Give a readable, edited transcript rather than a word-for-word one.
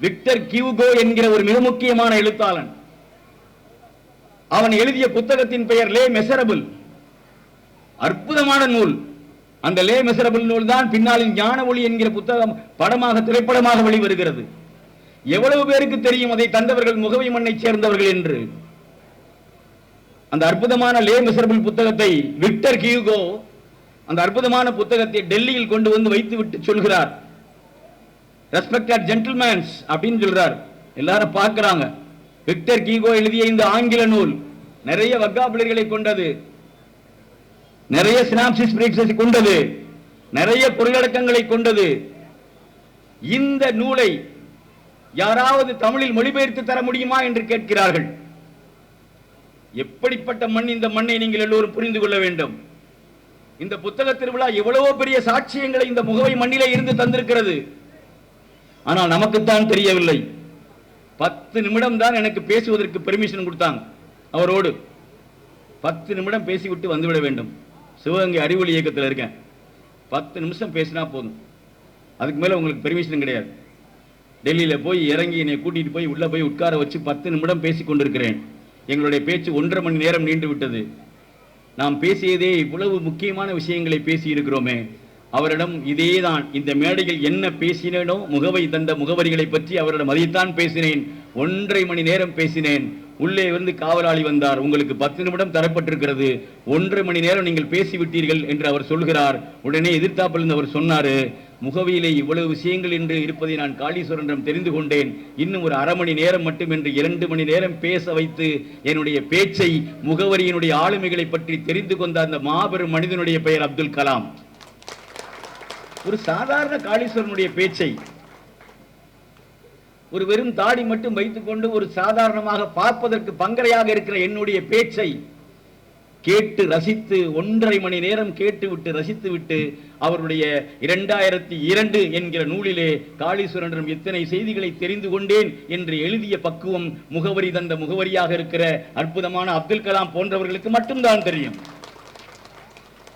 Victor கியூகோ என்கிற ஒரு மிக முக்கியமான எழுத்தாளன். அவன் எழுதிய புத்தகத்தின் பெயர் லே மெசரபிள். அற்புதமான நூல். அந்த லே மெசரபிள் நூல் தான் பின்னாளின் ஞான ஒளி என்கிற புத்தகம் படமாக திரைப்படமாக வெளிவருகிறது. எவ்வளவு பேருக்கு தெரியும் அதை தந்தவர்கள் முகவை மண்ணை சேர்ந்தவர்கள் என்று? அந்த அற்புதமான லே மெசரபிள் புத்தகத்தை விக்டர் கியூகோ அந்த அற்புதமான புத்தகத்தை டெல்லியில் கொண்டு வந்து வைத்துவிட்டு சொல்கிறார், ரெஸ்பெக்டட் ஜென்டில்மேன்ஸ் அப்படின்னு சொல்றார். எல்லாரும் பார்க்கிறாங்க. விக்டர் கியூகோ எழுதிய இந்த ஆங்கில நூல் நிறைய வக்காபுலரிகளை கொண்டது, நிறைய சினாப்சிஸ் பிரேக்ஸஸ் கொண்டது, நிறைய பொருளடக்கங்களை கொண்டது. இந்த நூலை யாராவது தமிழில் மொழிபெயர்த்து தர முடியுமா என்று கேட்கிறார்கள். எப்படிப்பட்ட மண் இந்த மண்ணை நீங்கள் எல்லோரும் புரிந்து கொள்ள வேண்டும். இந்த புத்தக திருவிழா எவ்வளவோ பெரிய சாட்சியங்களை இந்த முகவை மண்ணிலே இருந்து தந்திருக்கிறது. ஆனால் நமக்குத்தான் தெரியவில்லை. 10 நிமிடம் தான் எனக்கு பேசுவதற்கு பெர்மிஷன் கொடுத்தாங்க. அவரோடு 10 நிமிடம் பேசிவிட்டு வந்துவிட வேண்டும். சிவகங்கை அறிவொளி இயக்கத்தில் இருக்கேன். 10 நிமிஷம் பேசினா போதும், அதுக்கு மேல உங்களுக்கு பெர்மிஷன் கிடையாது. டெல்லியில் போய் இறங்கி என்னை கூட்டிட்டு போய் உள்ள போய் உட்கார வச்சு 10 நிமிடம் பேசி கொண்டிருக்கிறேன். எங்களுடைய பேச்சு 1.5 மணி நேரம் நீண்டு விட்டது. நாம் பேசியதே இவ்வளவு முக்கியமான விஷயங்களை பேசி இருக்கிறோமே. அவரிடம் இதேதான், இந்த மேடையில் என்ன பேசினேனோ முகவை தந்த முகவரிகளை பற்றி அவரிடம் அதைத்தான் பேசினேன். 1.5 மணி நேரம் பேசினேன். உள்ளே வந்து காவலாளி வந்தார், உங்களுக்கு 10 நிமிடம் தரப்பட்டிருக்கிறது, 1.5 மணி நேரம் நீங்கள் பேசிவிட்டீர்கள் என்று அவர் சொல்கிறார். உடனே எதிர்த்தாப்பில் அவர் சொன்னாரு, முகவையிலே இவ்வளவு விஷயங்கள் என்று இருப்பதை நான் காளீஸ்வரனிடம் தெரிந்து கொண்டேன். இன்னும் ஒரு 1/2 மணி நேரம் மட்டும் என்று 2 மணி நேரம் பேச வைத்து என்னுடைய பேச்சை முகவரியினுடைய ஆளுமைகளை பற்றி தெரிந்து கொண்ட அந்த மாபெரும் மனிதனுடைய பெயர் அப்துல் கலாம். ஒரு சாதாரண காளீஸ்வரனுடைய பேச்சை, ஒரு வெறும் தாடி மட்டும் வைத்துக் கொண்டு ஒரு சாதாரணமாக பார்ப்பதற்கு பங்கரையாக இருக்கிற என்னுடைய பேச்சை கேட்டு ரசித்து 1.5 மணி நேரம் கேட்டுவிட்டு ரசித்து விட்டு அவருடைய 2002 என்கிற நூலிலே காளீஸ்வரனிடம் எத்தனை செய்திகளை தெரிந்து கொண்டேன் என்று எழுதிய பக்குவம் முகவரி தந்த முகவரியாக இருக்கிற அற்புதமான அப்துல் கலாம் போன்றவர்களுக்கு மட்டும்தான் தெரியும்.